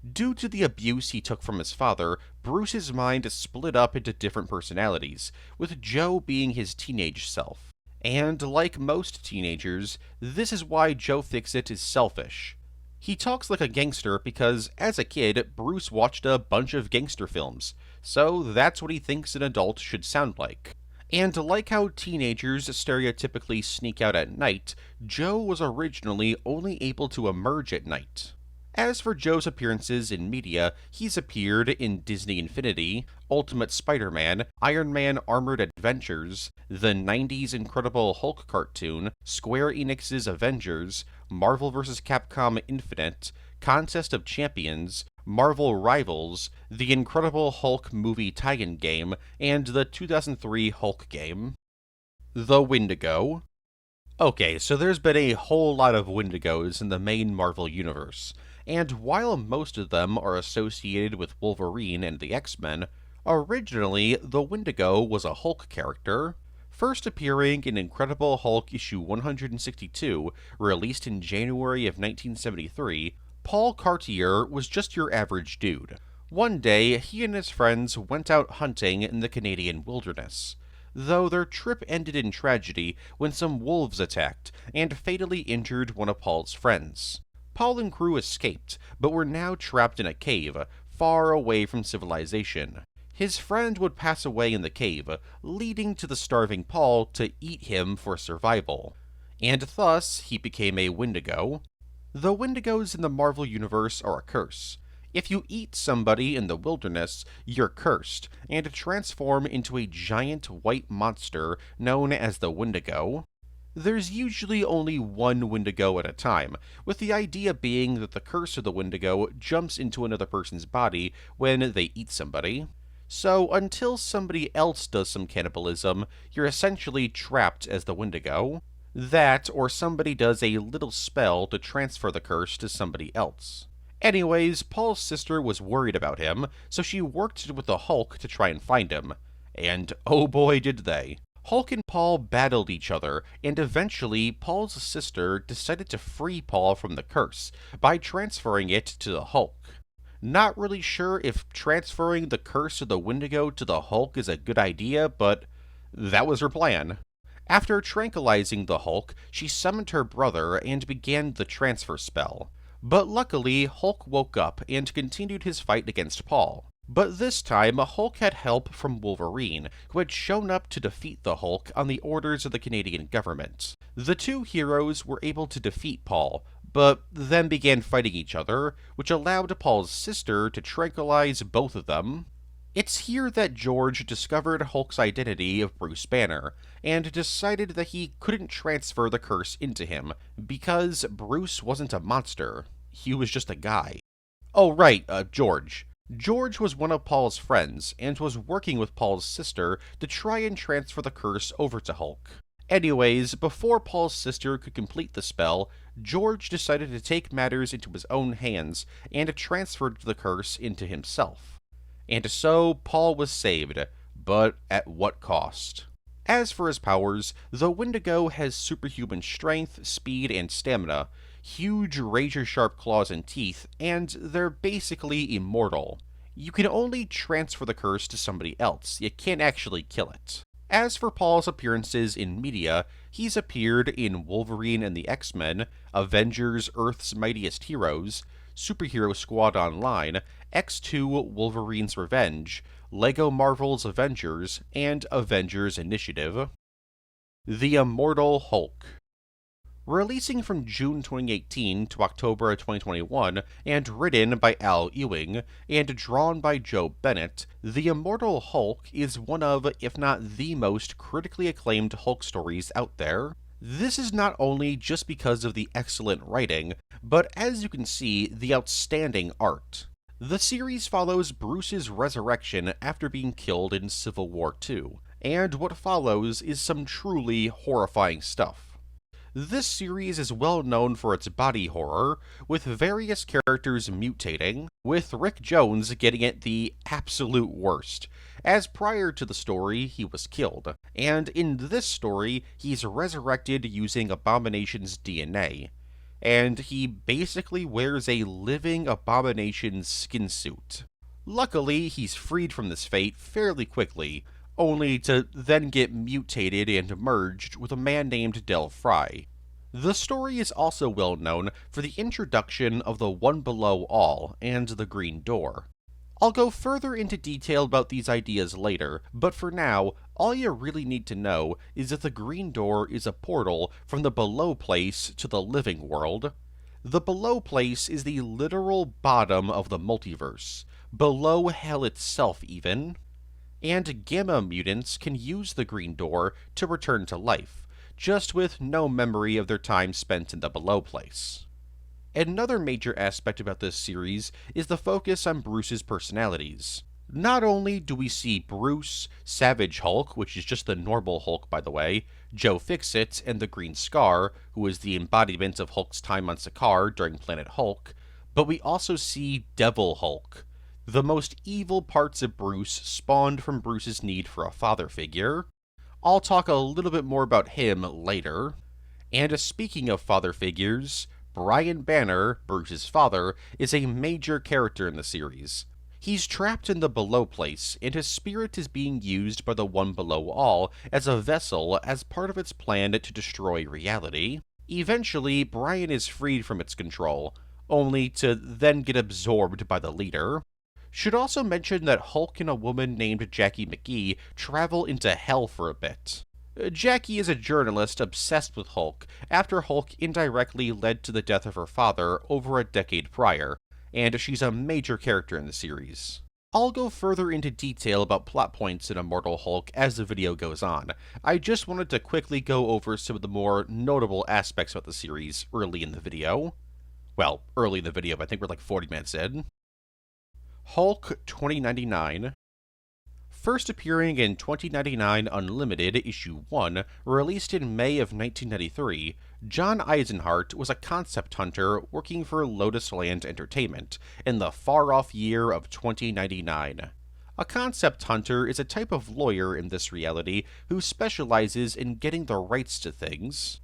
Due to the abuse he took from his father, Bruce's mind split up into different personalities, with Joe being his teenage self. And like most teenagers, this is why Joe Fixit is selfish. He talks like a gangster because, as a kid, Bruce watched a bunch of gangster films, so that's what he thinks an adult should sound like. And like how teenagers stereotypically sneak out at night, Joe was originally only able to emerge at night. As for Joe's appearances in media, he's appeared in Disney Infinity, Ultimate Spider-Man, Iron Man Armored Adventures, the 90s Incredible Hulk cartoon, Square Enix's Avengers, Marvel vs. Capcom Infinite, Contest of Champions, Marvel Rivals, the Incredible Hulk movie tie-in game, and the 2003 Hulk game. The Wendigo. Okay, so there's been a whole lot of Wendigos in the main Marvel universe, and while most of them are associated with Wolverine and the X-Men, originally the Wendigo was a Hulk character, first appearing in Incredible Hulk issue 162, released in January of 1973. Paul Cartier was just your average dude. One day, he and his friends went out hunting in the Canadian wilderness, though their trip ended in tragedy when some wolves attacked and fatally injured one of Paul's friends. Paul and crew escaped, but were now trapped in a cave, far away from civilization. His friend would pass away in the cave, leading to the starving Paul to eat him for survival. And thus, he became a Wendigo. The Wendigos in the Marvel Universe are a curse. If you eat somebody in the wilderness, you're cursed, and transform into a giant white monster known as the Wendigo. There's usually only one Wendigo at a time, with the idea being that the curse of the Wendigo jumps into another person's body when they eat somebody. So until somebody else does some cannibalism, you're essentially trapped as the Wendigo. That, or somebody does a little spell to transfer the curse to somebody else. Anyways, Paul's sister was worried about him, so she worked with the Hulk to try and find him. And oh boy did they. Hulk and Paul battled each other, and eventually Paul's sister decided to free Paul from the curse by transferring it to the Hulk. Not really sure if transferring the curse of the Wendigo to the Hulk is a good idea, but that was her plan. After tranquilizing the Hulk, she summoned her brother and began the transfer spell. But luckily, Hulk woke up and continued his fight against Paul. But this time, Hulk had help from Wolverine, who had shown up to defeat the Hulk on the orders of the Canadian government. The two heroes were able to defeat Paul, but then began fighting each other, which allowed Paul's sister to tranquilize both of them. It's here that George discovered Hulk's identity of Bruce Banner, and decided that he couldn't transfer the curse into him, because Bruce wasn't a monster. He was just a guy. Oh right, George. George was one of Paul's friends, and was working with Paul's sister to try and transfer the curse over to Hulk. Anyways, before Paul's sister could complete the spell, George decided to take matters into his own hands, and transferred the curse into himself. And so, Paul was saved, but at what cost? As for his powers, the Wendigo has superhuman strength, speed, and stamina, huge razor-sharp claws and teeth, and they're basically immortal. You can only transfer the curse to somebody else, you can't actually kill it. As for Paul's appearances in media, he's appeared in Wolverine and the X-Men, Avengers Earth's Mightiest Heroes, Superhero Squad Online, X2 Wolverine's Revenge, LEGO Marvel's Avengers, and Avengers Initiative. The Immortal Hulk. Releasing from June 2018 to October 2021, and written by Al Ewing, and drawn by Joe Bennett, The Immortal Hulk is one of, if not the most critically acclaimed Hulk stories out there. This is not only just because of the excellent writing, but as you can see, the outstanding art. The series follows Bruce's resurrection after being killed in Civil War II, and what follows is some truly horrifying stuff. This series is well known for its body horror, with various characters mutating, with Rick Jones getting it the absolute worst, as prior to the story he was killed, and in this story he's resurrected using Abomination's DNA, and he basically wears a living Abomination's skin suit. Luckily, he's freed from this fate fairly quickly, only to then get mutated and merged with a man named Del Fry. The story is also well known for the introduction of the One Below All and the Green Door. I'll go further into detail about these ideas later, but for now, all you really need to know is that the Green Door is a portal from the Below Place to the living world. The Below Place is the literal bottom of the multiverse, below hell itself even, and Gamma mutants can use the Green Door to return to life, just with no memory of their time spent in the Below Place. Another major aspect about this series is the focus on Bruce's personalities. Not only do we see Bruce, Savage Hulk, which is just the normal Hulk by the way, Joe Fixit, and the Green Scar, who is the embodiment of Hulk's time on Sakaar during Planet Hulk, but we also see Devil Hulk. The most evil parts of Bruce spawned from Bruce's need for a father figure. I'll talk a little bit more about him later. And speaking of father figures, Brian Banner, Bruce's father, is a major character in the series. He's trapped in the Below Place, and his spirit is being used by the One Below All as a vessel as part of its plan to destroy reality. Eventually, Brian is freed from its control, only to then get absorbed by the leader. Should also mention that Hulk and a woman named Jackie McGee travel into hell for a bit. Jackie is a journalist obsessed with Hulk after Hulk indirectly led to the death of her father over a decade prior, and she's a major character in the series. I'll go further into detail about plot points in Immortal Hulk as the video goes on. I just wanted to quickly go over some of the more notable aspects about the series early in the video. Well, early in the video, but I think we're like 40 minutes in. Hulk 2099. First appearing in 2099 Unlimited Issue 1, released in May of 1993, John Eisenhart was a concept hunter working for Lotus Land Entertainment in the far-off year of 2099. A concept hunter is a type of lawyer in this reality who specializes in getting the rights to things.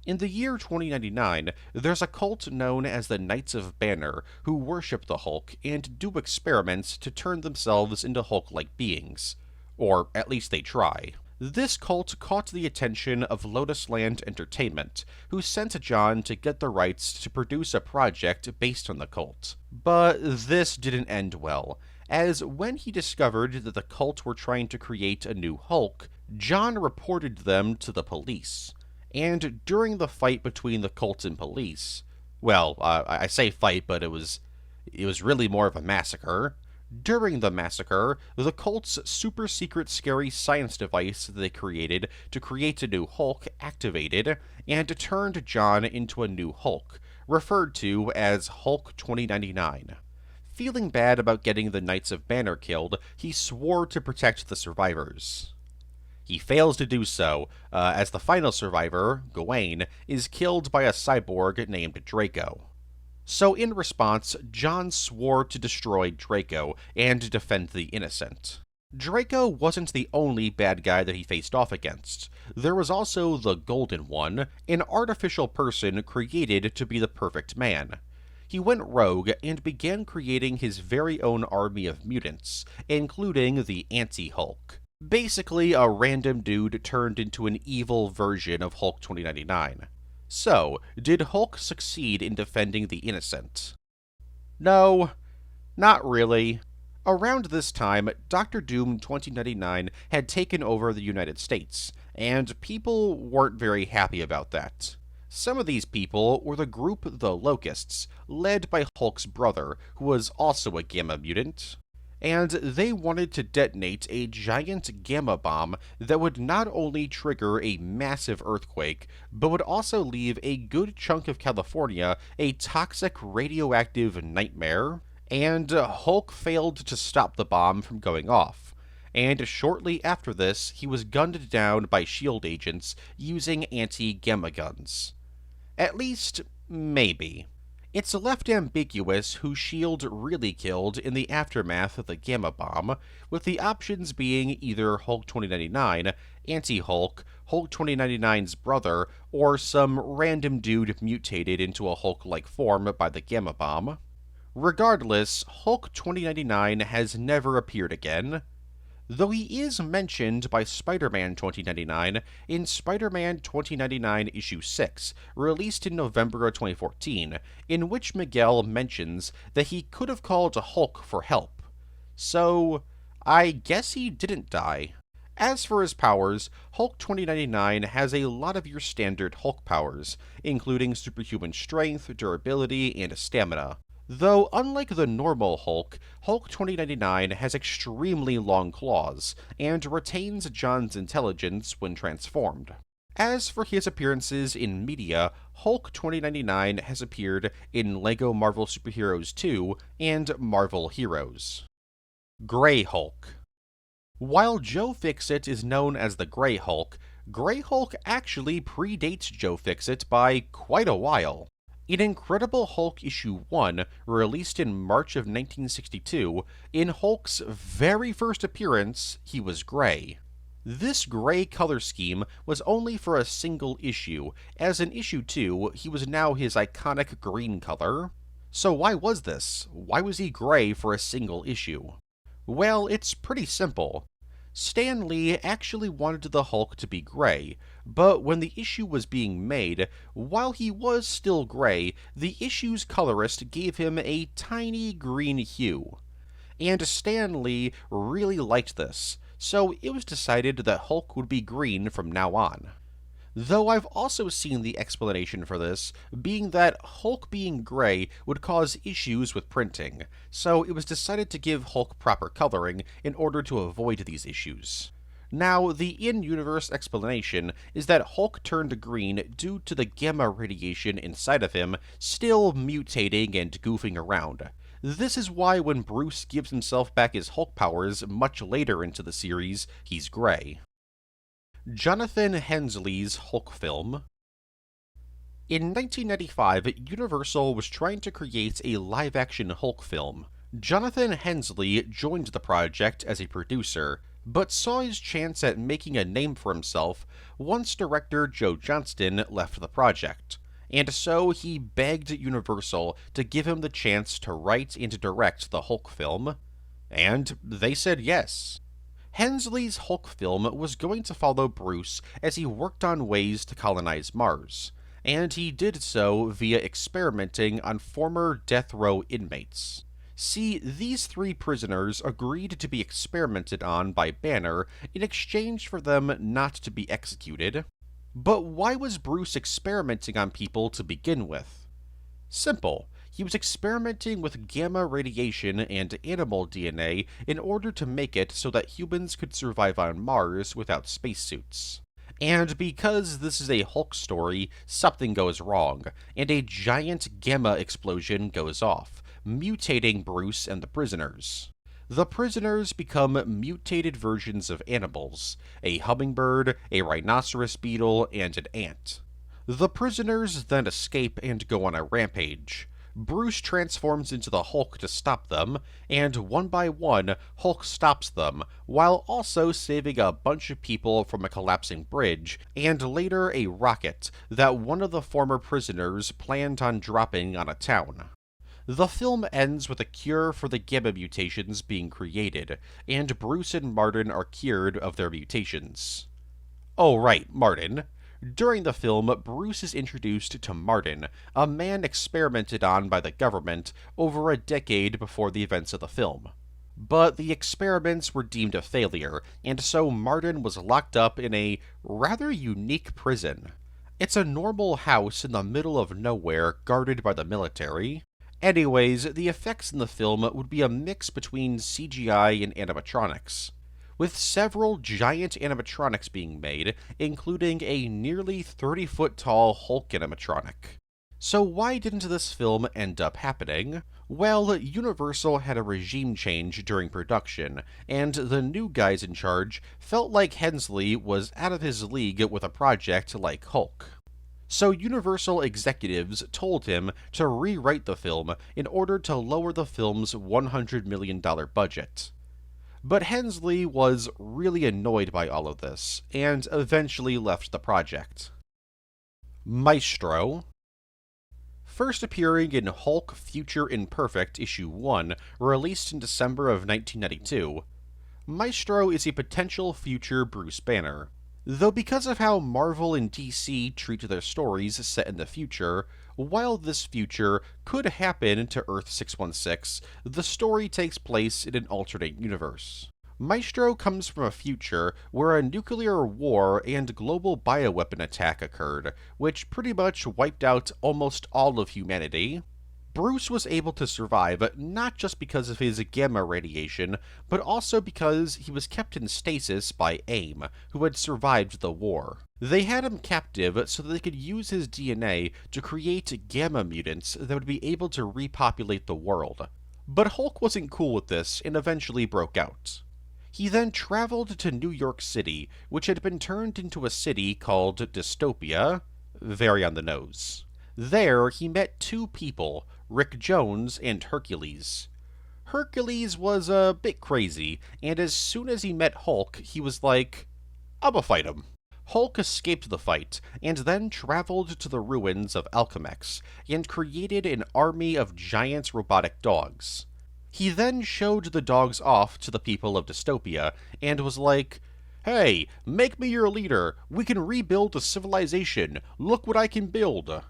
In the year 2099, there's a cult known as the Knights of Banner who worship the Hulk and do experiments to turn themselves into Hulk-like beings. Or at least they try. This cult caught the attention of Lotus Land Entertainment, who sent John to get the rights to produce a project based on the cult. But this didn't end well, as when he discovered that the cult were trying to create a new Hulk, John reported them to the police. And during the fight between the cult and police, well, I say fight, but it was really more of a massacre. During the massacre, the cult's super secret scary science device that they created to create a new Hulk activated and turned John into a new Hulk, referred to as Hulk 2099. Feeling bad about getting the Knights of Banner killed, he swore to protect the survivors. He fails to do so, as the final survivor, Gawain, is killed by a cyborg named Draco. So in response, John swore to destroy Draco and defend the innocent. Draco wasn't the only bad guy that he faced off against. There was also the Golden One, an artificial person created to be the perfect man. He went rogue and began creating his very own army of mutants, including the Anti-Hulk. Basically, a random dude turned into an evil version of Hulk 2099. So, did Hulk succeed in defending the innocent? No, not really. Around this time, Doctor Doom 2099 had taken over the United States, and people weren't very happy about that. Some of these people were the group the Locusts, led by Hulk's brother, who was also a Gamma mutant. And they wanted to detonate a giant gamma bomb that would not only trigger a massive earthquake, but would also leave a good chunk of California a toxic radioactive nightmare. And Hulk failed to stop the bomb from going off. And shortly after this, he was gunned down by SHIELD agents using anti-gamma guns. At least, maybe. It's left ambiguous who SHIELD really killed in the aftermath of the Gamma Bomb, with the options being either Hulk 2099, Anti-Hulk, Hulk 2099's brother, or some random dude mutated into a Hulk-like form by the Gamma Bomb. Regardless, Hulk 2099 has never appeared again, though he is mentioned by Spider-Man 2099 in Spider-Man 2099 issue 6, released in November of 2014, in which Miguel mentions that he could have called Hulk for help. So, I guess he didn't die. As for his powers, Hulk 2099 has a lot of your standard Hulk powers, including superhuman strength, durability, and stamina. Though, unlike the normal Hulk, Hulk 2099 has extremely long claws, and retains John's intelligence when transformed. As for his appearances in media, Hulk 2099 has appeared in LEGO Marvel Superheroes 2 and Marvel Heroes. Grey Hulk. While Joe Fixit is known as the Grey Hulk actually predates Joe Fixit by quite a while. In Incredible Hulk issue 1, released in March of 1962, in Hulk's very first appearance, he was gray. This gray color scheme was only for a single issue, as in issue 2, he was now his iconic green color. So why was this? Why was he gray for a single issue? Well, it's pretty simple. Stan Lee actually wanted the Hulk to be gray, but when the issue was being made, while he was still gray, the issue's colorist gave him a tiny green hue. And Stan Lee really liked this, so it was decided that Hulk would be green from now on. Though I've also seen the explanation for this being that Hulk being gray would cause issues with printing, so it was decided to give Hulk proper coloring in order to avoid these issues. Now, the in-universe explanation is that Hulk turned green due to the gamma radiation inside of him still mutating and goofing around. This is why when Bruce gives himself back his Hulk powers much later into the series, he's gray. Jonathan Hensleigh's Hulk film. In 1995, Universal was trying to create a live-action Hulk film. Jonathan Hensley joined the project as a producer, but saw his chance at making a name for himself once director Joe Johnston left the project, and so he begged Universal to give him the chance to write and direct the Hulk film, and they said yes. Hensley's Hulk film was going to follow Bruce as he worked on ways to colonize Mars, and he did so via experimenting on former death row inmates. See, these three prisoners agreed to be experimented on by Banner in exchange for them not to be executed. But why was Bruce experimenting on people to begin with? Simple. He was experimenting with gamma radiation and animal DNA in order to make it so that humans could survive on Mars without spacesuits. And because this is a Hulk story, something goes wrong, and a giant gamma explosion goes off, mutating Bruce and the prisoners. The prisoners become mutated versions of animals, a hummingbird, a rhinoceros beetle, and an ant. The prisoners then escape and go on a rampage. Bruce transforms into the Hulk to stop them, and one by one, Hulk stops them, while also saving a bunch of people from a collapsing bridge, and later a rocket that one of the former prisoners planned on dropping on a town. The film ends with a cure for the gamma mutations being created, and Bruce and Martin are cured of their mutations. Oh right, Martin. During the film, Bruce is introduced to Martin, a man experimented on by the government over a decade before the events of the film. But the experiments were deemed a failure, and so Martin was locked up in a rather unique prison. It's a normal house in the middle of nowhere guarded by the military. Anyways, the effects in the film would be a mix between CGI and animatronics, with several giant animatronics being made, including a nearly 30-foot-tall Hulk animatronic. So why didn't this film end up happening? Well, Universal had a regime change during production, and the new guys in charge felt like Hensley was out of his league with a project like Hulk. So Universal executives told him to rewrite the film in order to lower the film's $100 million budget. But Hensley was really annoyed by all of this, and eventually left the project. Maestro. First appearing in Hulk Future Imperfect Issue 1, released in December of 1992, Maestro is a potential future Bruce Banner. Though because of how Marvel and DC treat their stories set in the future, while this future could happen to Earth-616, the story takes place in an alternate universe. Maestro comes from a future where a nuclear war and global bioweapon attack occurred, which pretty much wiped out almost all of humanity. Bruce was able to survive not just because of his gamma radiation, but also because he was kept in stasis by AIM, who had survived the war. They had him captive so that they could use his DNA to create gamma mutants that would be able to repopulate the world. But Hulk wasn't cool with this and eventually broke out. He then traveled to New York City, which had been turned into a city called Dystopia. Very on the nose. There, he met two people, Rick Jones and Hercules. Hercules was a bit crazy, and as soon as he met Hulk, he was like, "I'ma fight him." Hulk escaped the fight, and then traveled to the ruins of Alchemex, and created an army of giant robotic dogs. He then showed the dogs off to the people of Dystopia, and was like, "Hey, make me your leader, we can rebuild a civilization, look what I can build."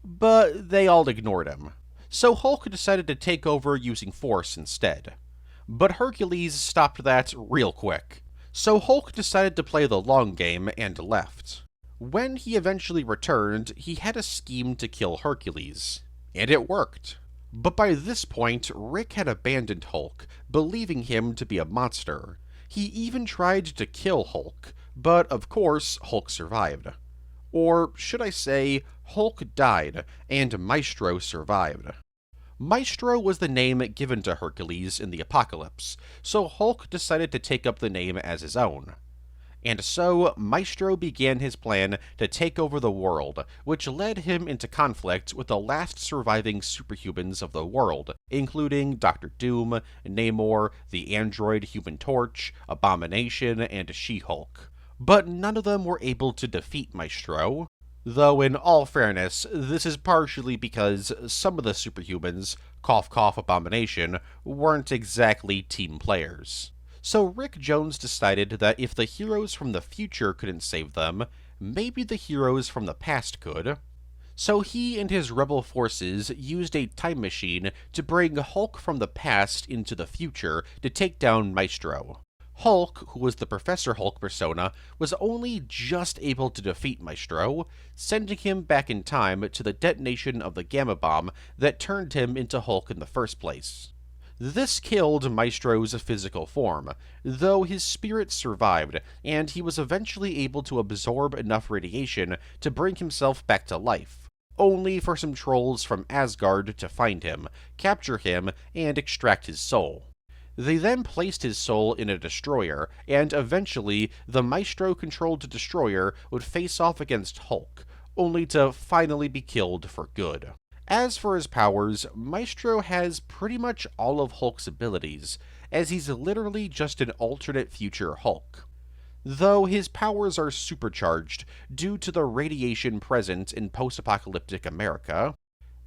But they all ignored him. So Hulk decided to take over using force instead. But Hercules stopped that real quick. So Hulk decided to play the long game and left. When he eventually returned, he had a scheme to kill Hercules. And it worked. But by this point, Rick had abandoned Hulk, believing him to be a monster. He even tried to kill Hulk, but of course, Hulk survived. Or should I say, Hulk died, and Maestro survived. Maestro was the name given to Hercules in the apocalypse, so Hulk decided to take up the name as his own. And so, Maestro began his plan to take over the world, which led him into conflict with the last surviving superhumans of the world, including Doctor Doom, Namor, the android Human Torch, Abomination, and She-Hulk. But none of them were able to defeat Maestro. Though, in all fairness, this is partially because some of the superhumans, cough cough Abomination, weren't exactly team players. So Rick Jones decided that if the heroes from the future couldn't save them, maybe the heroes from the past could. So he and his rebel forces used a time machine to bring Hulk from the past into the future to take down Maestro. Hulk, who was the Professor Hulk persona, was only just able to defeat Maestro, sending him back in time to the detonation of the Gamma Bomb that turned him into Hulk in the first place. This killed Maestro's physical form, though his spirit survived, and he was eventually able to absorb enough radiation to bring himself back to life, only for some trolls from Asgard to find him, capture him, and extract his soul. They then placed his soul in a destroyer, and eventually the Maestro-controlled destroyer would face off against Hulk, only to finally be killed for good. As for his powers, Maestro has pretty much all of Hulk's abilities, as he's literally just an alternate future Hulk. Though his powers are supercharged due to the radiation present in post-apocalyptic America.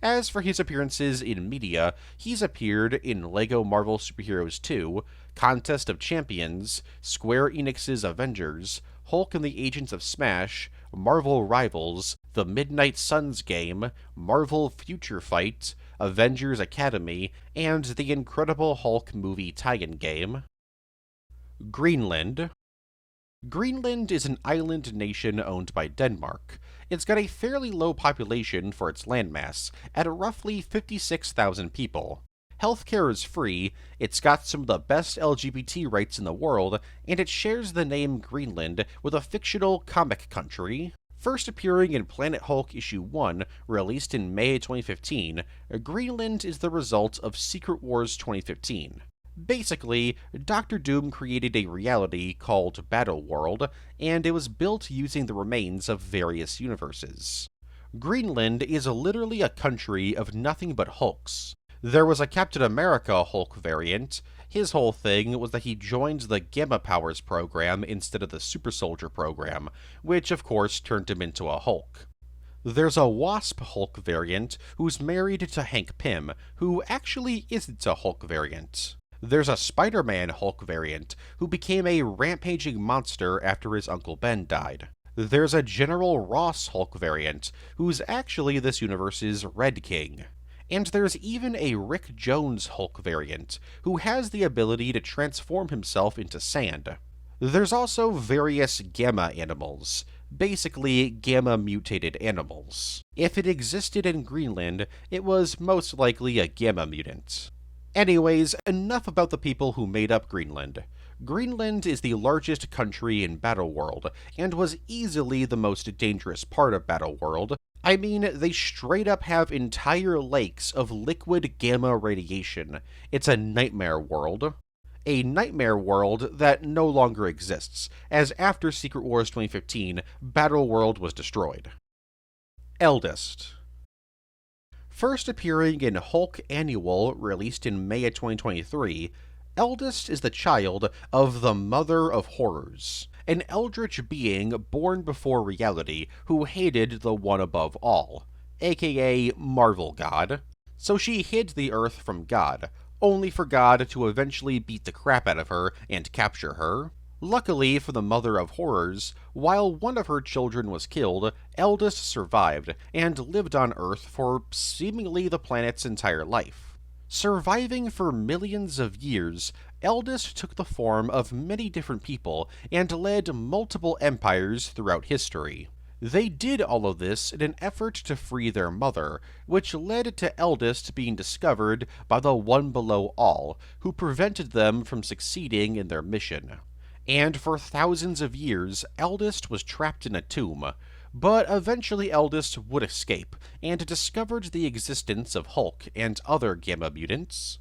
As for his appearances in media, he's appeared in LEGO Marvel Superheroes 2, Contest of Champions, Square Enix's Avengers, Hulk and the Agents of Smash, Marvel Rivals, The Midnight Suns Game, Marvel Future Fight, Avengers Academy, and the Incredible Hulk movie tie-in game. Greenland. Greenland is an island nation owned by Denmark. It's got a fairly low population for its landmass, at roughly 56,000 people. Healthcare is free, it's got some of the best LGBT rights in the world, and it shares the name Greenland with a fictional comic country. First appearing in Planet Hulk issue 1, released in May 2015, Greenland is the result of Secret Wars 2015. Basically, Doctor Doom created a reality called Battle World, and it was built using the remains of various universes. Greenland is literally a country of nothing but Hulks. There was a Captain America Hulk variant. His whole thing was that he joined the Gamma Powers program instead of the Super Soldier program, which of course turned him into a Hulk. There's a Wasp Hulk variant who's married to Hank Pym, who actually isn't a Hulk variant. There's a Spider-Man Hulk variant who became a rampaging monster after his Uncle Ben died. There's a General Ross Hulk variant who's actually this universe's Red King. And there's even a Rick Jones Hulk variant, who has the ability to transform himself into sand. There's also various Gamma animals, basically Gamma-mutated animals. If it existed in Greenland, it was most likely a Gamma mutant. Anyways, enough about the people who made up Greenland. Greenland is the largest country in Battleworld, and was easily the most dangerous part of Battleworld. I mean, they straight up have entire lakes of liquid gamma radiation. It's a nightmare world. A nightmare world that no longer exists, as after Secret Wars 2015, Battleworld was destroyed. Eldest. First appearing in Hulk Annual, released in May of 2023, Eldest is the child of the Mother of Horrors, an eldritch being born before reality who hated the One Above All, aka Marvel God. So she hid the Earth from God, only for God to eventually beat the crap out of her and capture her. Luckily for the Mother of Horrors, while one of her children was killed, Eldest survived and lived on Earth for seemingly the planet's entire life. Surviving for millions of years, Eldest took the form of many different people and led multiple empires throughout history. They did all of this in an effort to free their mother, which led to Eldest being discovered by the One Below All, who prevented them from succeeding in their mission. And for thousands of years, Eldest was trapped in a tomb, but eventually Eldest would escape, and discovered the existence of Hulk and other Gamma mutants.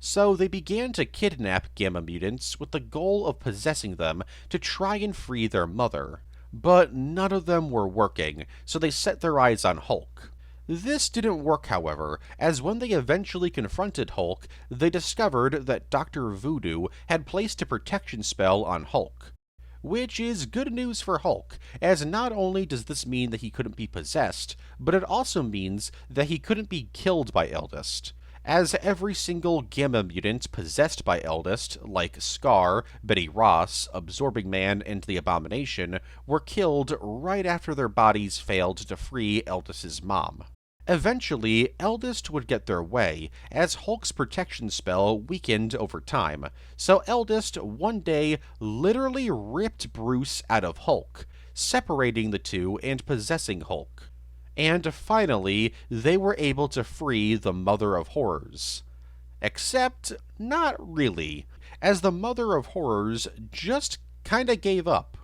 So they began to kidnap Gamma mutants with the goal of possessing them to try and free their mother. But none of them were working, so they set their eyes on Hulk. This didn't work, however, as when they eventually confronted Hulk, they discovered that Dr. Voodoo had placed a protection spell on Hulk. Which is good news for Hulk, as not only does this mean that he couldn't be possessed, but it also means that he couldn't be killed by Eldest, as every single Gamma mutant possessed by Eldest, like Scar, Betty Ross, Absorbing Man, and the Abomination, were killed right after their bodies failed to free Eldest's mom. Eventually, Eldest would get their way, as Hulk's protection spell weakened over time, so Eldest one day literally ripped Bruce out of Hulk, separating the two and possessing Hulk. And finally, they were able to free the Mother of Horrors. Except, not really, as the Mother of Horrors just kinda gave up.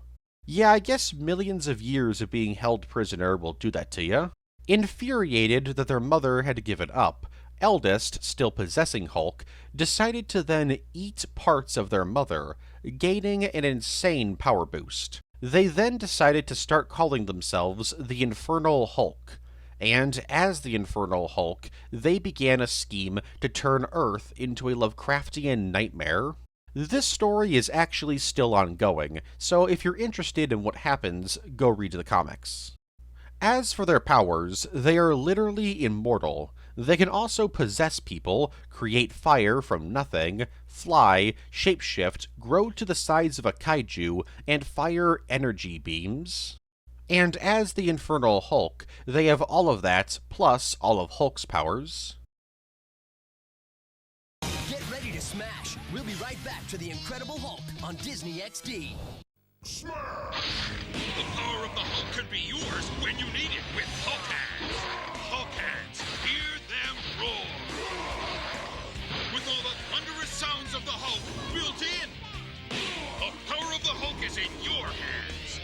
Yeah, I guess millions of years of being held prisoner will do that to ya. Infuriated that their mother had given up, Eldest, still possessing Hulk, decided to then eat parts of their mother, gaining an insane power boost. They then decided to start calling themselves the Infernal Hulk, and as the Infernal Hulk, they began a scheme to turn Earth into a Lovecraftian nightmare. This story is actually still ongoing, so if you're interested in what happens, go read the comics. As for their powers, they are literally immortal. They can also possess people, create fire from nothing, fly, shapeshift, grow to the size of a kaiju, and fire energy beams. And as the Infernal Hulk, they have all of that, plus all of Hulk's powers. Get ready to smash! We'll be right back to The Incredible Hulk on Disney XD. Smash! The power of the Hulk can be yours when you need it with Hulk Hands. Hulk Hands, hear them roar. With all the thunderous sounds of the Hulk built in. The power of the Hulk is in your hands.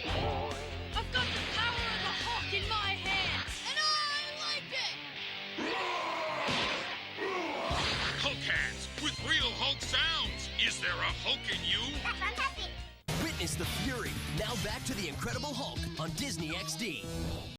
I've got the power of the Hulk in my hands, and I like it! Hulk Hands, with real Hulk sounds. Is there a Hulk in you? That's fantastic! Witness the fury. Now back to The Incredible Hulk on Disney XD.